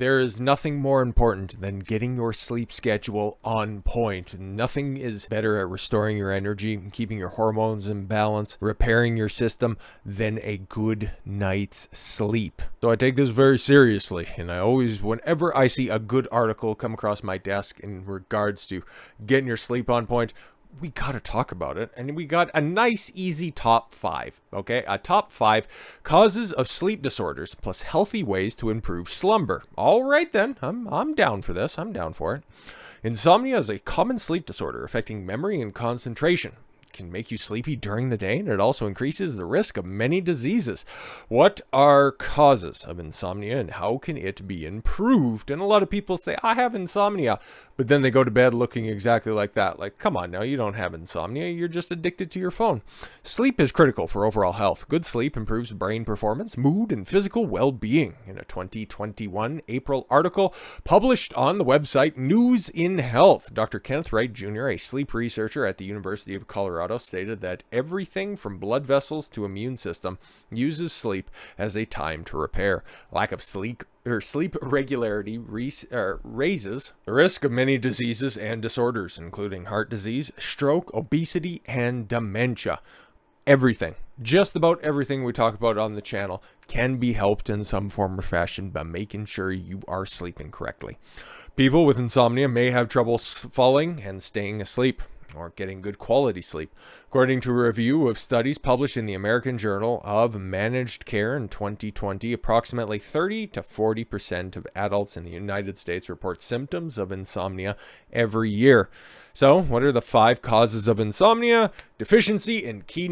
There is nothing more important than getting your sleep schedule on point. Nothing is better at restoring your energy, keeping your hormones in balance, repairing your system than a good night's sleep. So I take this very seriously, and I always, whenever I see a good article come across my desk in regards to getting your sleep on point, we gotta talk about it. And we got a nice easy top 5, okay? A top 5 causes of sleep disorders plus healthy ways to improve slumber. All right then, I'm down for this. I'm down for it. Insomnia is a common sleep disorder affecting memory and concentration. Can make you sleepy during the day, and it also increases the risk of many diseases. What are causes of insomnia and how can it be improved? And a lot of people say, I have insomnia, but then they go to bed looking exactly like that. Like, come on now, you don't have insomnia, you're just addicted to your phone. Sleep is critical for overall health. Good sleep improves brain performance, mood, and physical well-being. In a 2021 April article published on the website News in Health, Dr. Kenneth Wright Jr., a sleep researcher at the University of Colorado, stated that everything from blood vessels to immune system uses sleep as a time to repair. Lack of sleep regularity raises the risk of many diseases and disorders, including heart disease, stroke, obesity, and dementia. Everything, just about everything we talk about on the channel can be helped in some form or fashion by making sure you are sleeping correctly. People with insomnia may have trouble falling and staying asleep, or getting good quality sleep. According to a review of studies published in the American Journal of Managed Care in 2020, approximately 30 to 40% of adults in the United States report symptoms of insomnia every year. So, what are the 5 causes of insomnia? Deficiency in key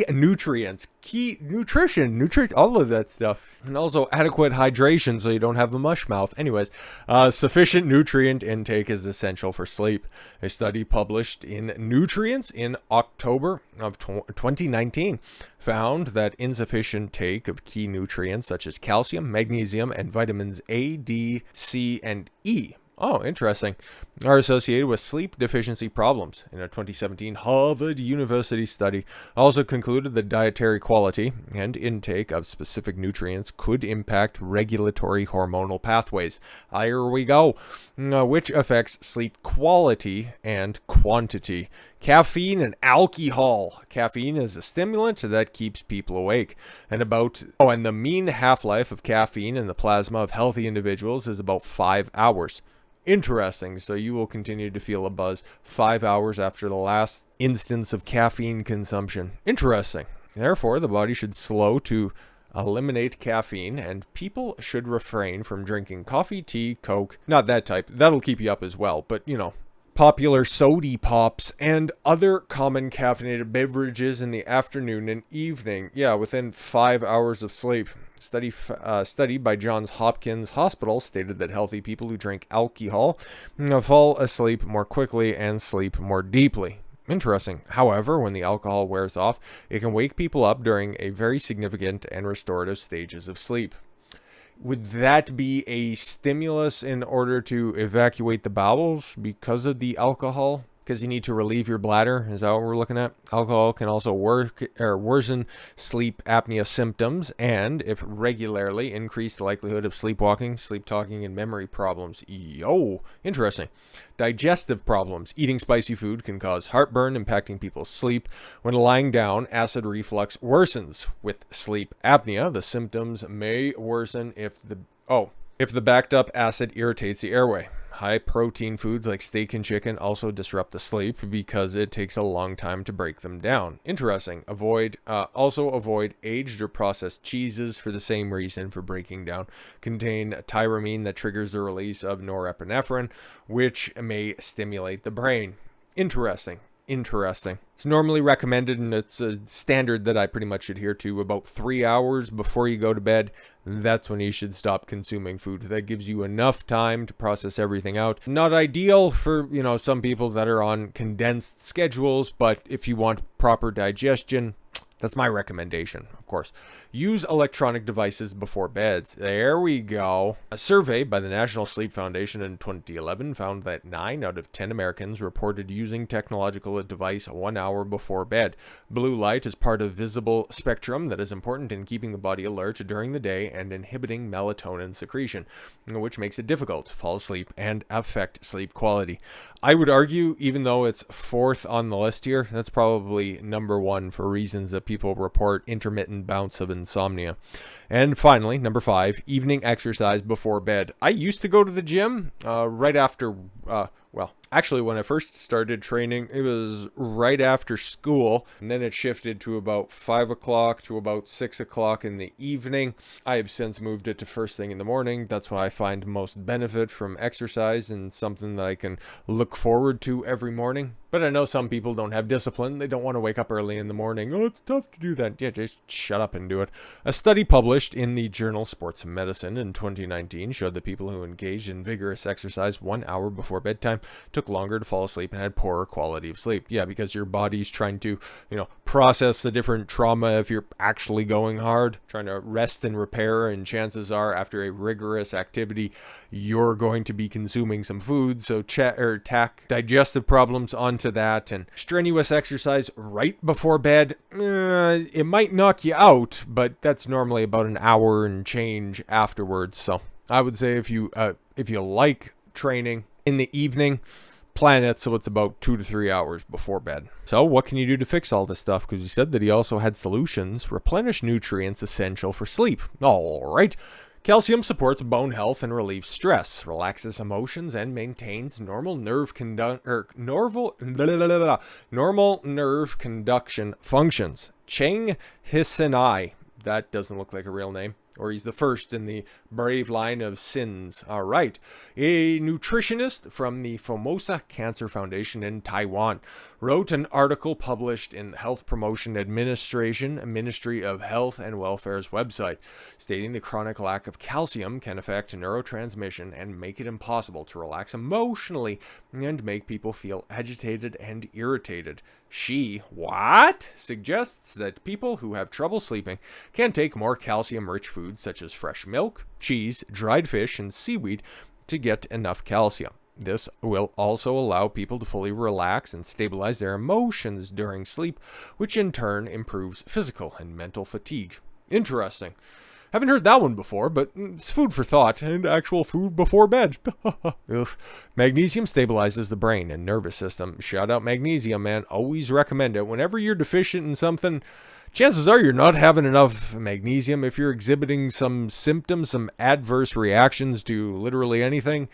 nutrients, key nutrition, all of that stuff. And also adequate hydration so you don't have a mush mouth. Anyways, sufficient nutrient intake is essential for sleep. A study published in Nutrients in October of 2019 found that insufficient take of key nutrients such as calcium, magnesium, and vitamins A, D, C, and E, oh, interesting, are associated with sleep deficiency problems. In a 2017 Harvard University study, also concluded that dietary quality and intake of specific nutrients could impact regulatory hormonal pathways. Here we go, which affects sleep quality and quantity. Caffeine and alcohol. Caffeine is a stimulant that keeps people awake. And the mean half-life of caffeine in the plasma of healthy individuals is about 5 hours. Interesting. So you will continue to feel a buzz 5 hours after the last instance of caffeine consumption. Interesting. Therefore, the body should slow to eliminate caffeine, and people should refrain from drinking coffee, tea, Coke, not that type. That'll keep you up as well, but popular soda pops and other common caffeinated beverages in the afternoon and evening. Yeah, within 5 hours of sleep. Study by Johns Hopkins Hospital stated that healthy people who drink alcohol fall asleep more quickly and sleep more deeply. Interesting. However, when the alcohol wears off, it can wake people up during a very significant and restorative stages of sleep. Would that be a stimulus in order to evacuate the bowels because of the alcohol? Because you need to relieve your bladder? Is that what we're looking at? Alcohol can also worsen sleep apnea symptoms, and if regularly, increase the likelihood of sleepwalking, sleep talking, and memory problems. Yo, interesting. Digestive problems. Eating spicy food can cause heartburn, impacting people's sleep. When lying down, acid reflux worsens. With sleep apnea, the symptoms may worsen if the backed up acid irritates the airway. High protein foods like steak and chicken also disrupt the sleep because it takes a long time to break them down. Interesting. Also avoid aged or processed cheeses for the same reason for breaking down. Contain tyramine that triggers the release of norepinephrine, which may stimulate the brain. Interesting. It's normally recommended, and it's a standard that I pretty much adhere to, about 3 hours before you go to bed. That's when you should stop consuming food. That gives you enough time to process everything out. Not ideal for, some people that are on condensed schedules, but if you want proper digestion, That's my recommendation, of course. Use electronic devices before beds. There we go. A survey by the National Sleep Foundation in 2011 found that 9 out of 10 Americans reported using technological device 1 hour before bed. Blue light is part of visible spectrum that is important in keeping the body alert during the day and inhibiting melatonin secretion, which makes it difficult to fall asleep and affect sleep quality. I would argue, even though it's fourth on the list here, that's probably number one for reasons that people report intermittent bouts of insomnia. And finally, number 5, evening exercise before bed. I used to go to the gym right after, actually, when I first started training, it was right after school, and then it shifted to about 5 o'clock to about 6 o'clock in the evening. I have since moved it to first thing in the morning. That's what I find most benefit from exercise and something that I can look forward to every morning. But I know some people don't have discipline. They don't want to wake up early in the morning. Oh, it's tough to do that. Yeah, just shut up and do it. A study published in the journal Sports Medicine in 2019 showed that people who engaged in vigorous exercise 1 hour before bedtime took longer to fall asleep and had poorer quality of sleep. Yeah, because your body's trying to, process the different trauma if you're actually going hard, trying to rest and repair, and chances are after a rigorous activity, you're going to be consuming some food, so tack digestive problems onto that. And strenuous exercise right before bed, it might knock you out, but that's normally about an hour and change afterwards. So I would say if you like training in the evening, plan it so it's about 2 to 3 hours before bed. So what can you do to fix all this stuff? Because he said that he also had solutions. Replenish nutrients essential for sleep. All right. Calcium supports bone health and relieves stress, relaxes emotions, and maintains normal nerve conduction functions. Cheng Hisenai. That doesn't look like a real name. Or he's the first in the brave line of sins. All right. A nutritionist from the Formosa Cancer Foundation in Taiwan wrote an article published in the Health Promotion Administration, Ministry of Health and Welfare's website, stating the chronic lack of calcium can affect neurotransmission and make it impossible to relax emotionally and make people feel agitated and irritated. She suggests that people who have trouble sleeping can take more calcium-rich foods such as fresh milk, cheese, dried fish, and seaweed to get enough calcium. This will also allow people to fully relax and stabilize their emotions during sleep, which in turn improves physical and mental fatigue. Interesting. Haven't heard that one before, but it's food for thought and actual food before bed. Magnesium stabilizes the brain and nervous system. Shout out magnesium, man. Always recommend it. Whenever you're deficient in something, chances are you're not having enough magnesium. If you're exhibiting some symptoms, some adverse reactions to literally anything,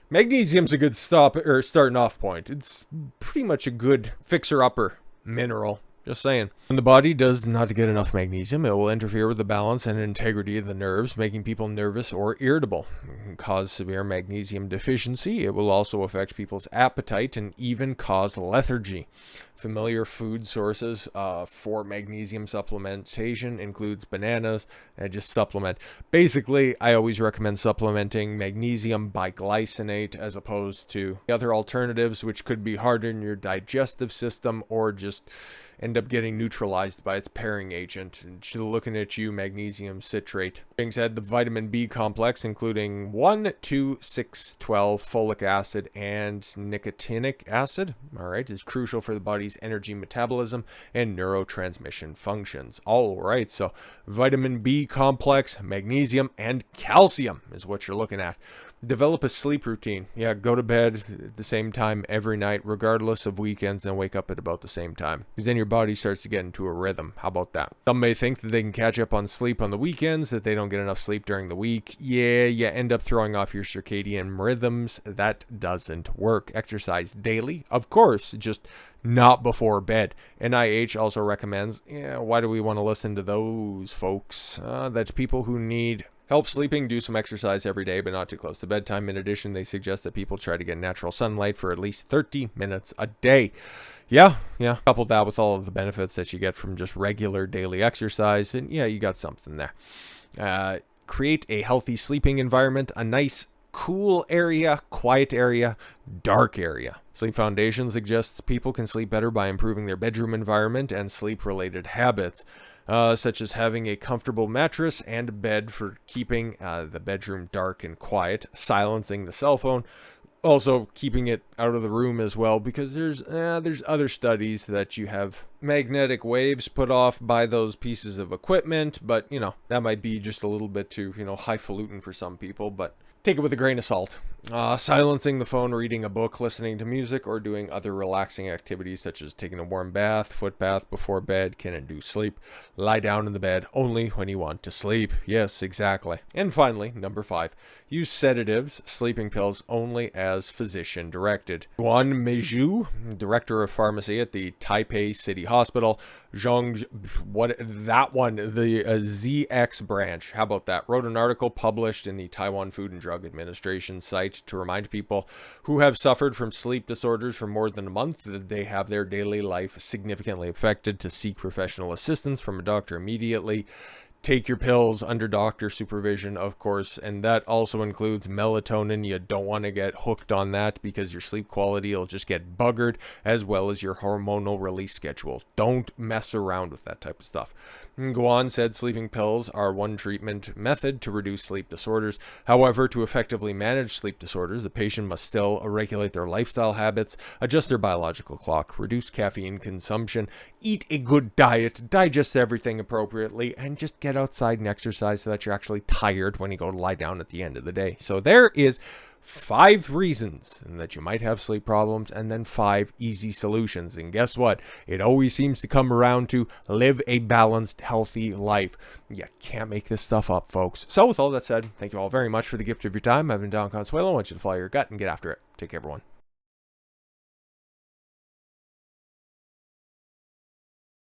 magnesium's a good starting off point. It's pretty much a good fixer-upper mineral. Just saying. When the body does not get enough magnesium, it will interfere with the balance and integrity of the nerves, making people nervous or irritable. It can cause severe magnesium deficiency. It will also affect people's appetite and even cause lethargy. Familiar food sources for magnesium supplementation includes bananas and just supplement. Basically, I always recommend supplementing magnesium biglycinate as opposed to the other alternatives, which could be harder in your digestive system or just end up getting neutralized by its pairing agent. And looking at you, magnesium citrate. Being said, the vitamin B complex, including 1, 2, 6, 12, folic acid, and nicotinic acid, is crucial for the body's energy metabolism and neurotransmission functions. All right, so vitamin B complex, magnesium, and calcium is what you're looking at. Develop a sleep routine. Yeah, go to bed at the same time every night, regardless of weekends, and wake up at about the same time. Because then your body starts to get into a rhythm. How about that? Some may think that they can catch up on sleep on the weekends, that they don't get enough sleep during the week. Yeah, you end up throwing off your circadian rhythms. That doesn't work. Exercise daily, of course, just not before bed. NIH also recommends, why do we want to listen to those folks? That's people who need help sleeping, do some exercise every day, but not too close to bedtime. In addition, they suggest that people try to get natural sunlight for at least 30 minutes a day. Yeah. Couple that with all of the benefits that you get from just regular daily exercise, and you got something there. Create a healthy sleeping environment. A nice cool area, quiet area, dark area. Sleep Foundation suggests people can sleep better by improving their bedroom environment and sleep-related habits, such as having a comfortable mattress and bed for keeping the bedroom dark and quiet, silencing the cell phone, also keeping it out of the room as well, because there's other studies that you have magnetic waves put off by those pieces of equipment, but that might be just a little bit too highfalutin for some people, but take it with a grain of salt. Silencing the phone, reading a book, listening to music, or doing other relaxing activities such as taking a warm bath, foot bath before bed can induce sleep. Lie down in the bed only when you want to sleep. Yes, exactly. And finally, number 5, use sedatives, sleeping pills only as physician directed. Guan Meiju, director of pharmacy at the Taipei City Hospital, the ZX branch, how about that, wrote an article published in the Taiwan Food and Drug Administration site to remind people who have suffered from sleep disorders for more than a month that they have their daily life significantly affected to seek professional assistance from a doctor immediately. Take your pills under doctor supervision, of course, and that also includes melatonin. You don't want to get hooked on that because your sleep quality will just get buggered, as well as your hormonal release schedule. Don't mess around with that type of stuff. Guan said sleeping pills are one treatment method to reduce sleep disorders. However, to effectively manage sleep disorders, the patient must still regulate their lifestyle habits, adjust their biological clock, reduce caffeine consumption, eat a good diet, digest everything appropriately, and just get outside and exercise so that you're actually tired when you go to lie down at the end of the day. So there is 5 reasons that you might have sleep problems, and then 5 easy solutions. And guess what? It always seems to come around to live a balanced, healthy life. You can't make this stuff up, folks. So with all that said, thank you all very much for the gift of your time. I've been Don Consuelo. I want you to follow your gut and get after it. Take care, everyone.